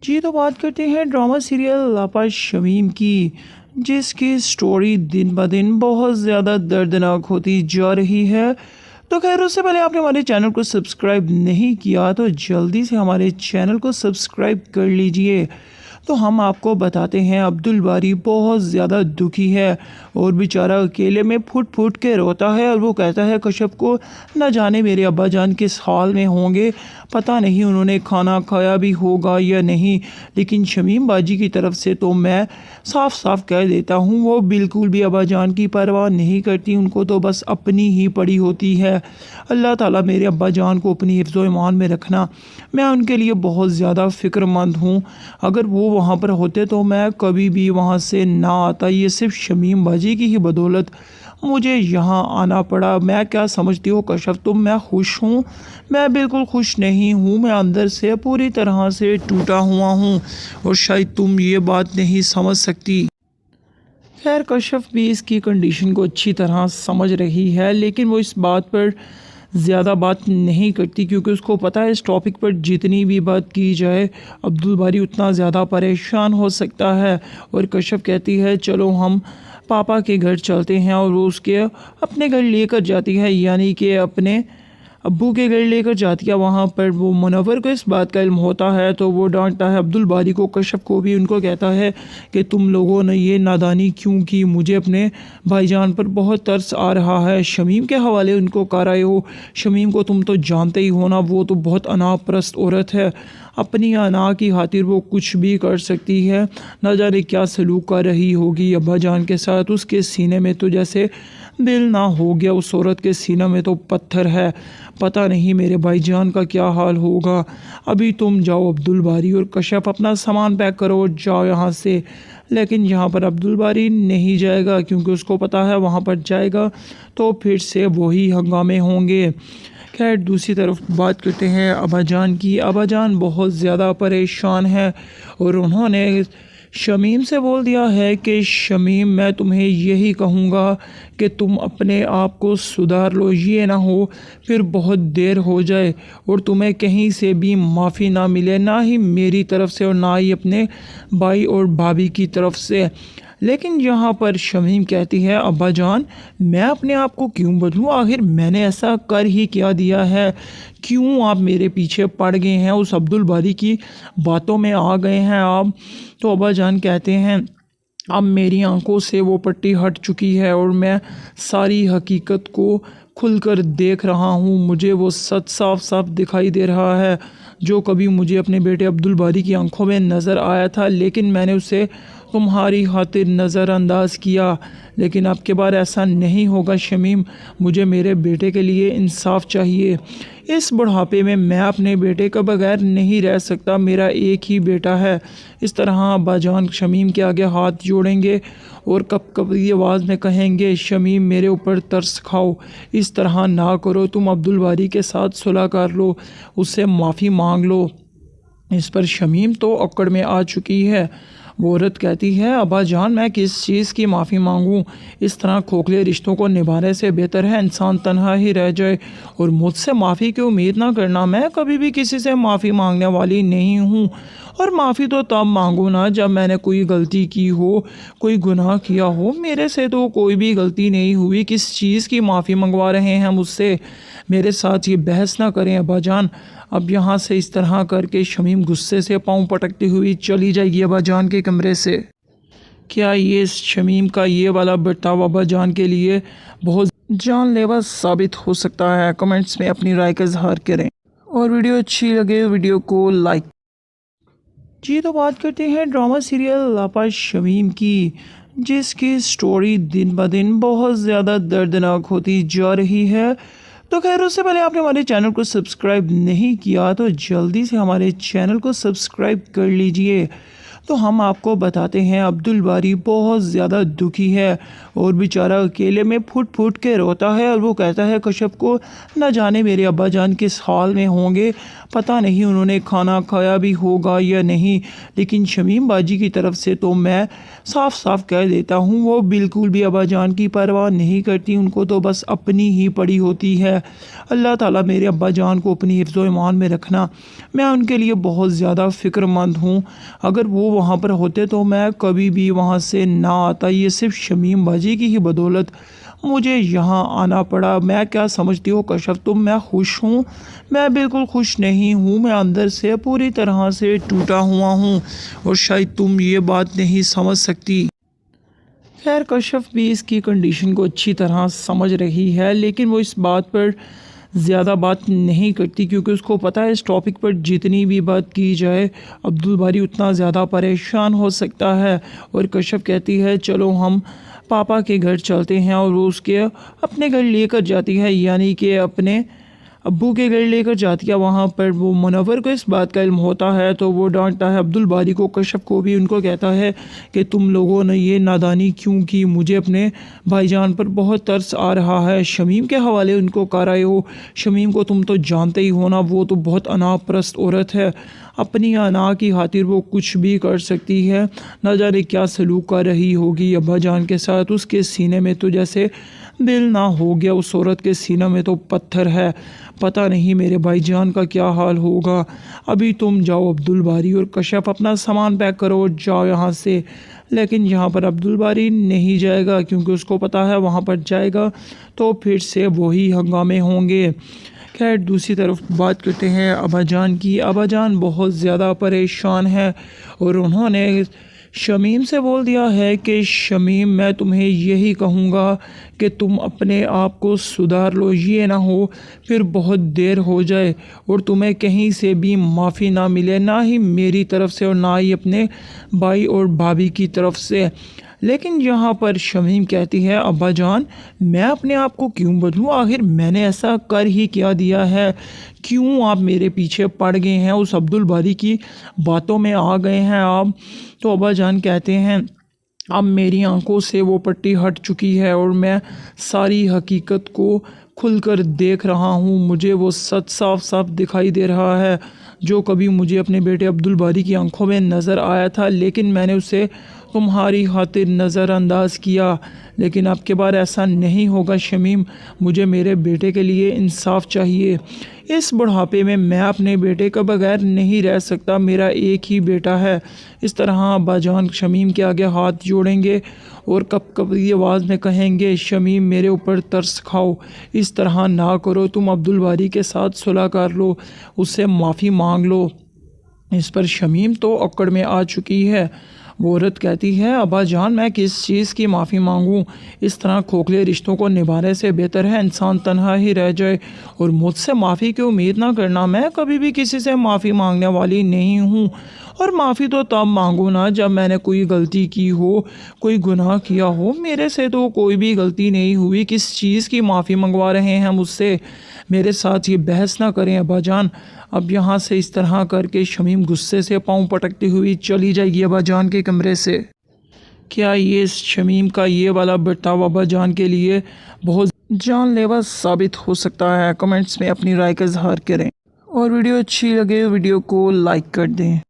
जी, तो बात करते हैं ड्रामा सीरियल लापा शमीम की, जिसकी स्टोरी दिन ब दिन बहुत ज़्यादा दर्दनाक होती जा रही है। तो खैर उससे पहले आपने हमारे चैनल को सब्सक्राइब नहीं किया तो जल्दी से हमारे चैनल को सब्सक्राइब कर लीजिए। तो हम आपको बताते हैं अब्दुल बारी बहुत ज़्यादा दुखी है और बेचारा अकेले में फुट फुट के रोता है और वो कहता है कश्यप को, न जाने मेरे अब्बा जान किस हाल में होंगे, पता नहीं उन्होंने खाना खाया भी होगा या नहीं। लेकिन शमीम बाजी की तरफ से तो मैं साफ साफ कह देता हूँ, वो बिल्कुल भी अब्बा जान की परवाह नहीं करती, उनको तो बस अपनी ही पड़ी होती है। अल्लाह ताला मेरे अब्बा जान को अपनी हिफ्ज़ व ईमान में रखना। मैं उनके लिए बहुत ज़्यादा फ़िक्रमंद हूँ। अगर वो वहाँ पर होते तो मैं कभी भी वहाँ से ना आता। ये सिर्फ शमीम बाजी की ही बदौलत मुझे यहाँ आना पड़ा। मैं क्या समझती हो कश्यप तुम, मैं खुश हूँ? मैं बिल्कुल खुश नहीं हूँ। मैं अंदर से पूरी तरह से टूटा हुआ हूँ और शायद तुम ये बात नहीं समझ सकती। खैर कश्यप भी इसकी कंडीशन को अच्छी तरह समझ रही है, लेकिन वो इस बात पर ज़्यादा बात नहीं करती क्योंकि उसको पता है इस टॉपिक पर जितनी भी बात की जाए अब्दुल बारी उतना ज़्यादा परेशान हो सकता है। और कश्यप कहती है चलो हम पापा के घर चलते हैं, और वो उसके अपने घर लेकर जाती है, यानी कि अपने अब्बू के घर लेकर जाती है। वहाँ पर वो मुनव्वर को इस बात का इल्म होता है तो वो डांटता है अब्दुल बारी को, कश्यप को भी। उनको कहता है कि तुम लोगों ने ये नादानी क्यों की, मुझे अपने भाईजान पर बहुत तरस आ रहा है। शमीम के हवाले उनको कर आए हो। शमीम को तुम तो जानते ही हो ना, वो तो बहुत अनापरस्त औरत है। अपनी अना की खातिर वो कुछ भी कर सकती है। न जाने क्या सलूक कर रही होगी अब्बा जान के साथ। उसके सीने में तो जैसे दिल ना हो गया, उस औरत के सीने में तो पत्थर है। पता नहीं मेरे भाईजान का क्या हाल होगा। अभी तुम जाओ अब्दुल बारी और कश्यप अपना सामान पैक करो और जाओ यहाँ से। लेकिन यहाँ पर अब्दुल बारी नहीं जाएगा क्योंकि उसको पता है वहाँ पर जाएगा तो फिर से वही हंगामे होंगे। खैर दूसरी तरफ बात करते हैं अब्बा जान की। अब्बा जान बहुत ज़्यादा परेशान है और उन्होंने शमीम से बोल दिया है कि शमीम मैं तुम्हें यही कहूँगा कि तुम अपने आप को सुधार लो, ये ना हो फिर बहुत देर हो जाए और तुम्हें कहीं से भी माफ़ी ना मिले, ना ही मेरी तरफ से और ना ही अपने भाई और भाभी की तरफ से। लेकिन यहाँ पर शमीम कहती है अब्बा जान मैं अपने आप को क्यों बदलूँ, आखिर मैंने ऐसा कर ही क्या दिया है, क्यों आप मेरे पीछे पड़ गए हैं, उस अब्दुल बारी की बातों में आ गए हैं आप। तो अब्बा जान कहते हैं अब मेरी आंखों से वो पट्टी हट चुकी है और मैं सारी हकीकत को खुलकर देख रहा हूँ। मुझे वो सच साफ साफ दिखाई दे रहा है जो कभी मुझे अपने बेटे अब्दुल बारी की आंखों में नज़र आया था, लेकिन मैंने उसे तुम्हारी खातिर नज़रअंदाज किया। लेकिन अब के बार ऐसा नहीं होगा शमीम, मुझे मेरे बेटे के लिए इंसाफ चाहिए। इस बुढ़ापे में मैं अपने बेटे के बगैर नहीं रह सकता, मेरा एक ही बेटा है। इस तरह अब्बा जान शमीम के आगे हाथ जोड़ेंगे और कब कभी आवाज़ में कहेंगे शमीम मेरे ऊपर तरस खाओ, इस तरह ना करो, तुम अब्दुल बारी के साथ सुलह कर लो, उससे माफ़ी मांग लो। इस पर शमीम तो अक्कड़ में आ चुकी है। वो औरत कहती है अब्बा जान मैं किस चीज़ की माफ़ी मांगूं, इस तरह खोखले रिश्तों को निभाने से बेहतर है इंसान तन्हा ही रह जाए। और मुझसे माफ़ी की उम्मीद ना करना, मैं कभी भी किसी से माफ़ी मांगने वाली नहीं हूँ। और माफ़ी तो तब मांगू ना जब मैंने कोई गलती की हो, कोई गुनाह किया हो। मेरे से तो कोई भी गलती नहीं हुई, किस चीज़ की माफ़ी मंगवा रहे हैं मुझसे। मेरे साथ ये बहस ना करें अब्बा जान। अब यहाँ से इस तरह करके शमीम गुस्से से पाँव पटकती हुई चली जाएगी अब्बा जान के कमरे से। क्या ये शमीम का ये वाला बर्ताव अब्बा जान के लिए बहुत जानलेवा साबित हो सकता है? कमेंट्स में अपनी राय का इजहार करें और वीडियो अच्छी लगे वीडियो को लाइक। जी, तो बात करते हैं ड्रामा सीरियल लापा शमीम की, जिसकी स्टोरी दिन ब दिन बहुत ज़्यादा दर्दनाक होती जा रही है। तो खैर उससे पहले आपने हमारे चैनल को सब्सक्राइब नहीं किया तो जल्दी से हमारे चैनल को सब्सक्राइब कर लीजिए। तो हम आपको बताते हैं अब्दुल बारी बहुत ज़्यादा दुखी है और बेचारा अकेले में फुट फुट के रोता है और वो कहता है कश्यप को, न जाने मेरे अब्बा जान किस हाल में होंगे, پتہ نہیں انہوں نے کھانا کھایا بھی ہوگا یا نہیں، لیکن شمیم باجی کی طرف سے تو میں صاف صاف کہہ دیتا ہوں وہ بالکل بھی ابا جان کی پرواہ نہیں کرتی، ان کو تو بس اپنی ہی پڑی ہوتی ہے۔ اللہ تعالیٰ میرے ابا جان کو اپنی حفظ و ایمان میں رکھنا، میں ان کے لیے بہت زیادہ فکر مند ہوں۔ اگر وہ وہاں پر ہوتے تو میں کبھی بھی وہاں سے نہ آتا، یہ صرف شمیم باجی کی ہی بدولت مجھے یہاں آنا پڑا۔ میں کیا سمجھتی ہو کشف تم میں خوش ہوں؟ میں بالکل خوش نہیں ہوں، میں اندر سے پوری طرح سے ٹوٹا ہوا ہوں اور شاید تم یہ بات نہیں سمجھ سکتی۔ خیر کشف بھی اس کی کنڈیشن کو اچھی طرح سمجھ رہی ہے، لیکن وہ اس بات پر زیادہ بات نہیں کرتی کیونکہ اس کو پتہ ہے اس ٹاپک پر جتنی بھی بات کی جائے عبدالباری اتنا زیادہ پریشان ہو سکتا ہے۔ اور کشف کہتی ہے چلو ہم پاپا کے گھر چلتے ہیں، اور وہ اس کے اپنے گھر لے کر جاتی ہے، یعنی کہ اپنے ابو کے گھر لے کر جاتی ہے۔ وہاں پر وہ منور کو اس بات کا علم ہوتا ہے تو وہ ڈانٹتا ہے عبدالباری کو، کشف کو بھی، ان کو کہتا ہے کہ تم لوگوں نے یہ نادانی کیوں کی، مجھے اپنے بھائی جان پر بہت ترس آ رہا ہے۔ شمیم کے حوالے ان کو کر آئے ہو، شمیم کو تم تو جانتے ہی ہو نا، وہ تو بہت انا پرست عورت ہے، اپنی انا کی خاطر وہ کچھ بھی کر سکتی ہے، نہ جانے کیا سلوک کر رہی ہوگی ابا جان کے ساتھ، اس کے سینے میں تو جیسے دل نہ ہو گیا، اس عورت کے سینہ میں تو پتھر ہے، پتہ نہیں میرے بھائی جان کا کیا حال ہوگا۔ ابھی تم جاؤ عبدالباری اور کشف اپنا سامان پیک کرو اور جاؤ یہاں سے، لیکن یہاں پر عبدالباری نہیں جائے گا کیونکہ اس کو پتہ ہے وہاں پر جائے گا تو پھر سے وہی ہنگامے ہوں گے۔ خیر دوسری طرف بات کرتے ہیں ابا جان کی۔ ابا جان بہت زیادہ پریشان ہے اور انہوں نے شمیم سے بول دیا ہے کہ شمیم میں تمہیں یہی کہوں گا کہ تم اپنے آپ کو سدھار لو، یہ نہ ہو پھر بہت دیر ہو جائے اور تمہیں کہیں سے بھی معافی نہ ملے، نہ ہی میری طرف سے اور نہ ہی اپنے بھائی اور بھابھی کی طرف سے۔ لیکن یہاں پر شمیم کہتی ہے ابا جان میں اپنے آپ کو کیوں بدلوں، آخر میں نے ایسا کر ہی کیا دیا ہے، کیوں آپ میرے پیچھے پڑ گئے ہیں، اس عبدالباری کی باتوں میں آ گئے ہیں آپ؟ تو ابا جان کہتے ہیں اب میری آنکھوں سے وہ پٹی ہٹ چکی ہے اور میں ساری حقیقت کو کھل کر دیکھ رہا ہوں، مجھے وہ سچ صاف صاف دکھائی دے رہا ہے جو کبھی مجھے اپنے بیٹے عبدالباری کی آنکھوں میں نظر آیا تھا، لیکن میں نے اسے تمہاری خاطر نظر انداز کیا، لیکن اب کے بار ایسا نہیں ہوگا شمیم، مجھے میرے بیٹے کے لیے انصاف چاہیے، اس بڑھاپے میں اپنے بیٹے کے بغیر نہیں رہ سکتا، میرا ایک ہی بیٹا ہے۔ اس طرح ابا جان شمیم کے آگے ہاتھ جوڑیں گے اور کپکپی آواز میں کہیں گے شمیم میرے اوپر ترس کھاؤ، اس طرح نہ کرو، تم عبدالباری کے ساتھ صلح کر لو، اس سے معافی مانگ لو۔ اس پر شمیم تو اکڑ میں آ چکی ہے، وہ عورت کہتی ہے ابا جان میں کس چیز کی معافی مانگوں، اس طرح کھوکھلے رشتوں کو نبھانے سے بہتر ہے انسان تنہا ہی رہ جائے، اور مجھ سے معافی کی امید نہ کرنا، میں کبھی بھی کسی سے معافی مانگنے والی نہیں ہوں، اور معافی تو تب مانگو نا جب میں نے کوئی غلطی کی ہو، کوئی گناہ کیا ہو، میرے سے تو کوئی بھی غلطی نہیں ہوئی، کس چیز کی معافی منگوا رہے ہیں مجھ سے، میرے ساتھ یہ بحث نہ کریں ابا جان۔ اب یہاں سے اس طرح کر کے شمیم غصے سے پاؤں پٹکتی ہوئی چلی جائے گی ابا جان کے کمرے سے۔ کیا یہ شمیم کا یہ والا برتاؤ ابا جان کے لیے بہت جان لیوا ثابت ہو سکتا ہے؟ کمنٹس میں اپنی رائے کا اظہار کریں اور ویڈیو اچھی لگے ویڈیو کو لائک کر دیں۔